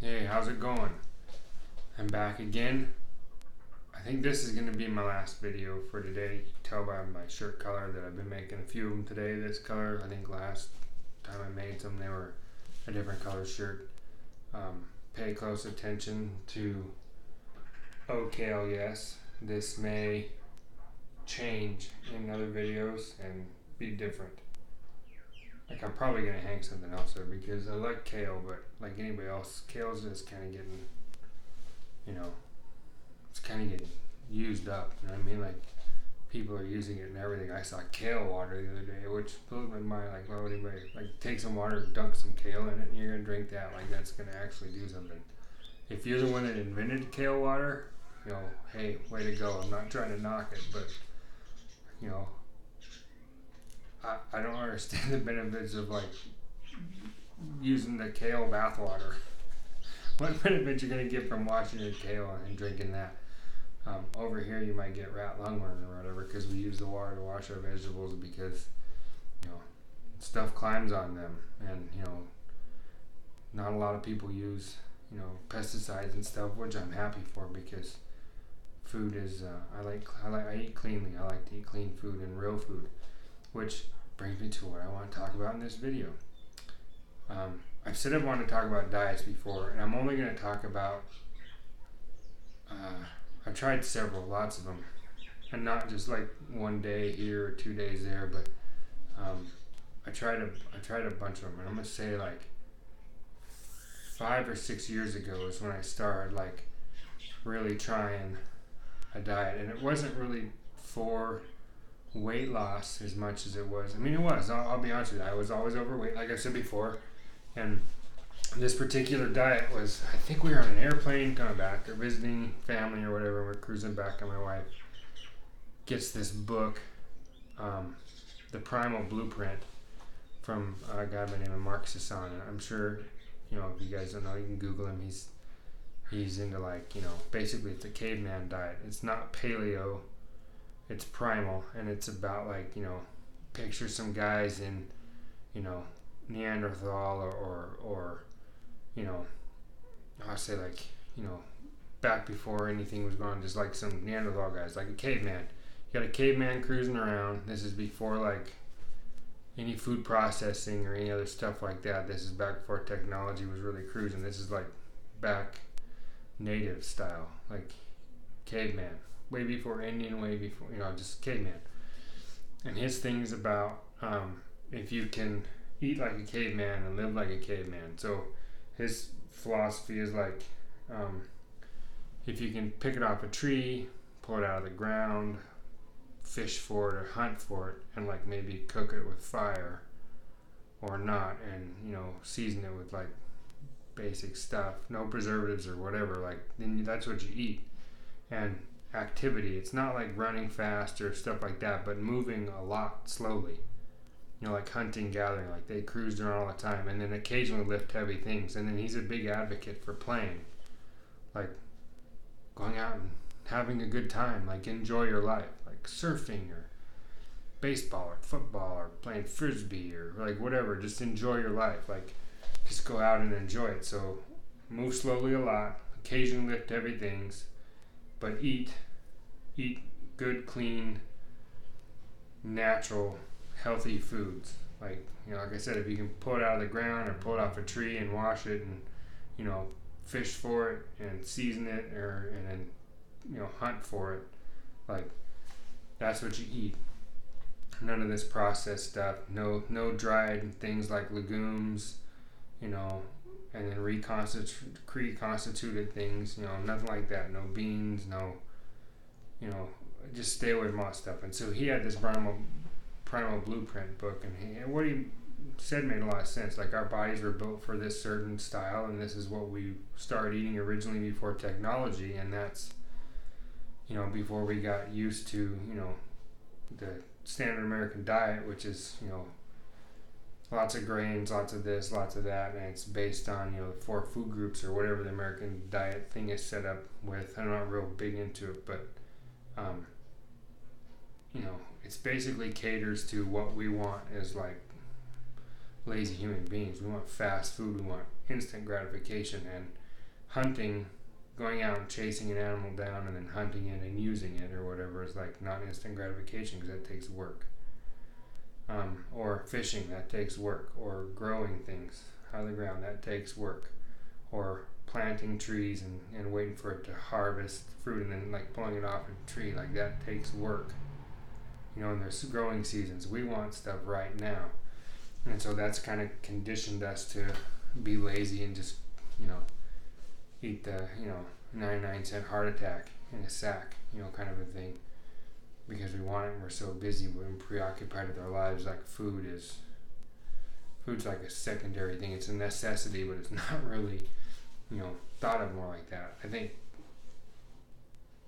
Hey, how's it going? I'm back again. I think this is going to be my last video for today. You can tell by my shirt color that I've been making a few of them today. This color, I think last time I made some, they were a different color shirt. Pay close attention to kale, yes. This may change in other videos and be different. Like I'm probably gonna hang something else there because I like kale, but like anybody else, kale's just kind of getting, it's kind of getting used up. You know what I mean? Like people are using it and everything. I saw kale water the other day, which blew my mind. Like, why would anybody like take some water, dunk some kale in it, and you're gonna drink that? Like that's gonna actually do something. If you're the one that invented kale water, hey, way to go. I'm not trying to knock it, but you know, I don't understand the benefits of like using the kale bathwater. What benefit you're gonna get from washing your kale and drinking that? Over here, you might get rat lungworm or whatever because we use the water to wash our vegetables because stuff climbs on them, and not a lot of people use pesticides and stuff, which I'm happy for because food is I eat cleanly. I like to eat clean food and real food, which brings me to what I want to talk about in this video. I've said I wanted to talk about diets before, and I'm only going to talk about. I've tried lots of them, and not just like one day here or 2 days there, but I tried a bunch of them, and I'm gonna say like 5 or 6 years ago is when I started like really trying a diet, and it wasn't really for weight loss as much as it was. I mean, it was. I'll be honest with you. I was always overweight, like I said before, and this particular diet was, I think we were on an airplane coming back or visiting family or whatever. We're cruising back, and my wife gets this book, the Primal Blueprint, from a guy by the name of Mark Sisson. I'm sure, if you guys don't know, you can Google him. He's into basically it's a caveman diet. It's not paleo, it's primal, and it's about picture some guys in, Neanderthal or I say back before anything was going on, just like some Neanderthal guys, like a caveman. You got a caveman cruising around. This is before like any food processing or any other stuff like that. This is back before technology was really cruising. This is like back native style, like caveman. Way before Indian, way before, just caveman. And his thing is about if you can eat like a caveman and live like a caveman. So his philosophy is like if you can pick it off a tree, pull it out of the ground, fish for it or hunt for it, and like maybe cook it with fire or not, and season it with like basic stuff, no preservatives or whatever, like then that's what you eat. And activity, it's not like running fast or stuff like that, but moving a lot slowly, like hunting, gathering, like they cruised around all the time, and then occasionally lift heavy things. And then he's a big advocate for playing, like going out and having a good time, like enjoy your life, like surfing or baseball or football or playing frisbee or like whatever, just enjoy your life, like just go out and enjoy it. So move slowly a lot, occasionally lift heavy things, but eat good, clean, natural, healthy foods. Like like I said, if you can pull it out of the ground or pull it off a tree and wash it and fish for it and season it and then hunt for it, like that's what you eat. None of this processed stuff. No dried things like legumes, and then reconstituted things. Nothing like that. No beans. No. Just stay away from all that stuff. And so he had this Primal Blueprint book, and what he said made a lot of sense. Like our bodies were built for this certain style, and this is what we started eating originally before technology, and that's before we got used to the standard American diet, which is lots of grains, lots of this, lots of that, and it's based on the 4 food groups or whatever the American diet thing is set up with. I'm not real big into it, but it's basically caters to what we want as like lazy human beings. We want fast food, we want instant gratification, and hunting, going out and chasing an animal down and then hunting it and using it or whatever is like not instant gratification because that takes work. Or fishing, that takes work. Or growing things out of the ground, that takes work. Or planting trees and waiting for it to harvest fruit and then like pulling it off a tree, like that takes work. And there's growing seasons. We want stuff right now. And so that's kind of conditioned us to be lazy and just, eat the, 99-cent heart attack in a sack, kind of a thing. Because we want it and we're so busy and preoccupied with our lives. Like food's like a secondary thing. It's a necessity, but it's not really, thought of more like that. I think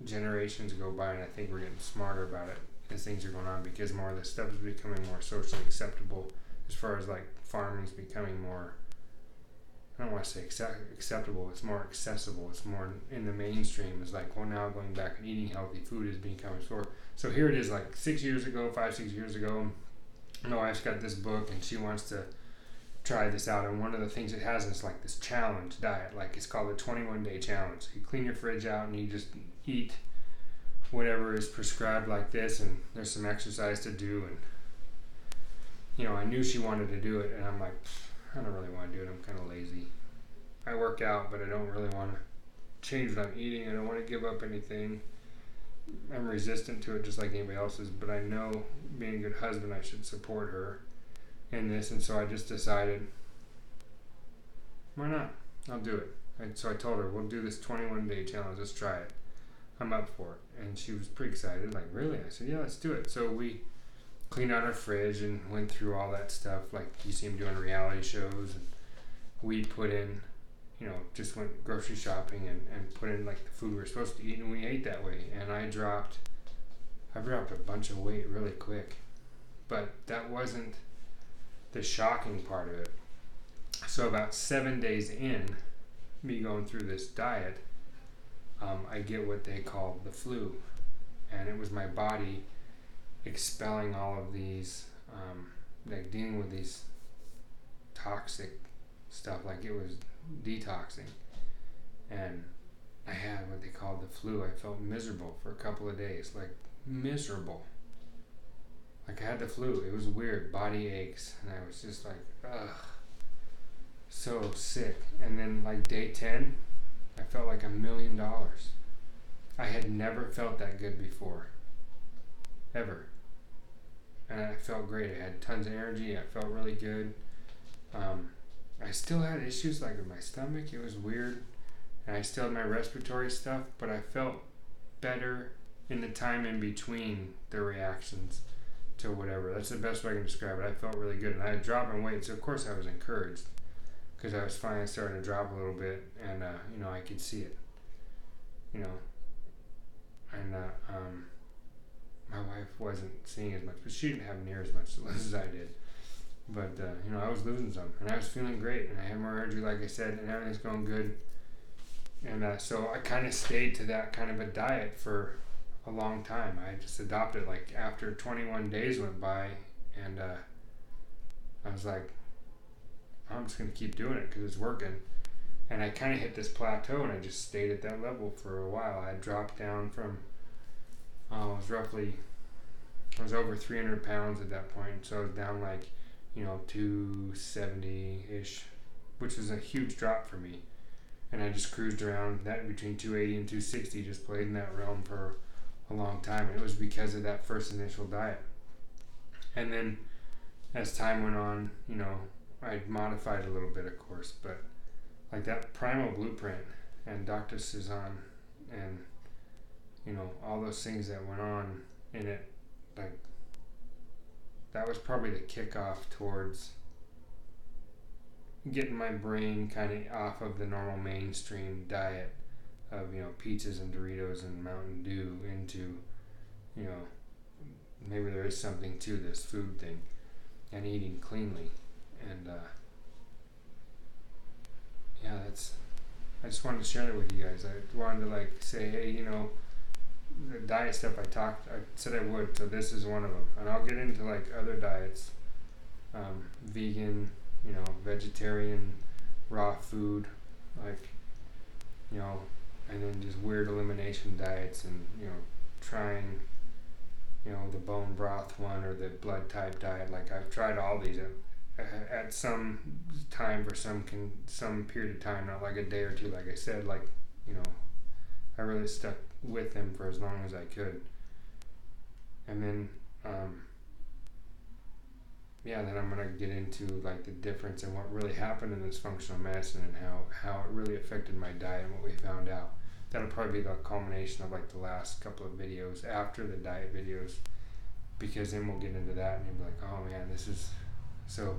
generations go by and I think we're getting smarter about it as things are going on because more of this stuff is becoming more socially acceptable as far as like farming's becoming more, I don't want to say acceptable, it's more accessible, it's more in the mainstream. It's like, well, now going back and eating healthy food is becoming for. So here it is, like 5-6 years ago, my wife's got this book and she wants to try this out, and one of the things it has is like this challenge diet, like it's called the 21-day challenge. You clean your fridge out and you just eat whatever is prescribed like this, and there's some exercise to do, and I knew she wanted to do it, and I'm like, I don't really want to do it. I'm kind of lazy. I work out, but I don't really want to change what I'm eating. I don't want to give up anything. I'm resistant to it just like anybody else is, but I know being a good husband, I should support her in this, and so I just decided, why not? I'll do it. And so I told her, we'll do this 21-day challenge. Let's try it. I'm up for it. And she was pretty excited. Like, really? I said, yeah, let's do it. So we cleaned out our fridge and went through all that stuff like you see them doing reality shows, and we put in, just went grocery shopping and put in like the food we were supposed to eat, and we ate that way. And I dropped a bunch of weight really quick, but that wasn't the shocking part of it. So about 7 days in me going through this diet, I get what they call the flu, and it was my body expelling all of these, like dealing with these toxic stuff, like it was detoxing, and I had what they called the flu. I felt miserable for a couple of days, like miserable. Like I had the flu. It was weird, body aches, and I was just like, ugh, so sick. And then like day 10, I felt like $1 million. I had never felt that good before, ever. And I felt great. I had tons of energy. I felt really good. I still had issues like with my stomach. It was weird. And I still had my respiratory stuff, but I felt better in the time in between the reactions to whatever. That's the best way I can describe it. I felt really good. And I had dropped my weight, so of course I was encouraged because I was finally starting to drop a little bit, and I could see it. And my wife wasn't seeing as much, but she didn't have near as much as I did. But I was losing some, and I was feeling great, and I had more energy, like I said, and everything's going good. And so I kind of stayed to that kind of a diet for a long time. I just adopted, like after 21 days went by, and I was like, I'm just going to keep doing it because it's working. And I kind of hit this plateau, and I just stayed at that level for a while. I dropped down from, I was over 300 pounds at that point. So I was down like, 270-ish, which was a huge drop for me. And I just cruised around that between 280 and 260, just played in that realm for a long time. And it was because of that first initial diet. And then as time went on, I modified a little bit, of course, but like that Primal Blueprint and Dr. Sisson and, all those things that went on in it, like that was probably the kickoff towards getting my brain kind of off of the normal mainstream diet of, pizzas and Doritos and Mountain Dew into, maybe there is something to this food thing and eating cleanly. And I just wanted to share that with you guys. I wanted to say, hey, the diet stuff I said I would, so this is one of them. And I'll get into other diets, vegan, vegetarian, raw food, you know, and then just weird elimination diets, and trying the bone broth one or the blood type diet. Like I've tried all these at some time for some period of time, not like a day or two. Like I said, like I really stuck with them for as long as I could, and then then I'm gonna get into like the difference and what really happened in this functional medicine, and how it really affected my diet and what we found out. That'll probably be the culmination of like the last couple of videos after the diet videos, because then we'll get into that and you'll be like, oh man, this is so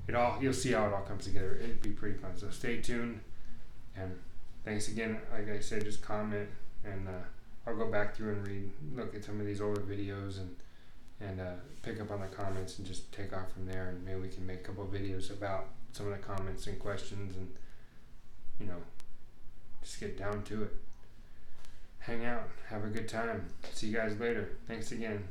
you'll see how it all comes together. It'd be pretty fun. So stay tuned, and thanks again. Like I said, just comment, and I'll go back through and look at some of these older videos and pick up on the comments and just take off from there, and maybe we can make a couple of videos about some of the comments and questions, and just get down to it. Hang out, have a good time. See you guys later. Thanks again.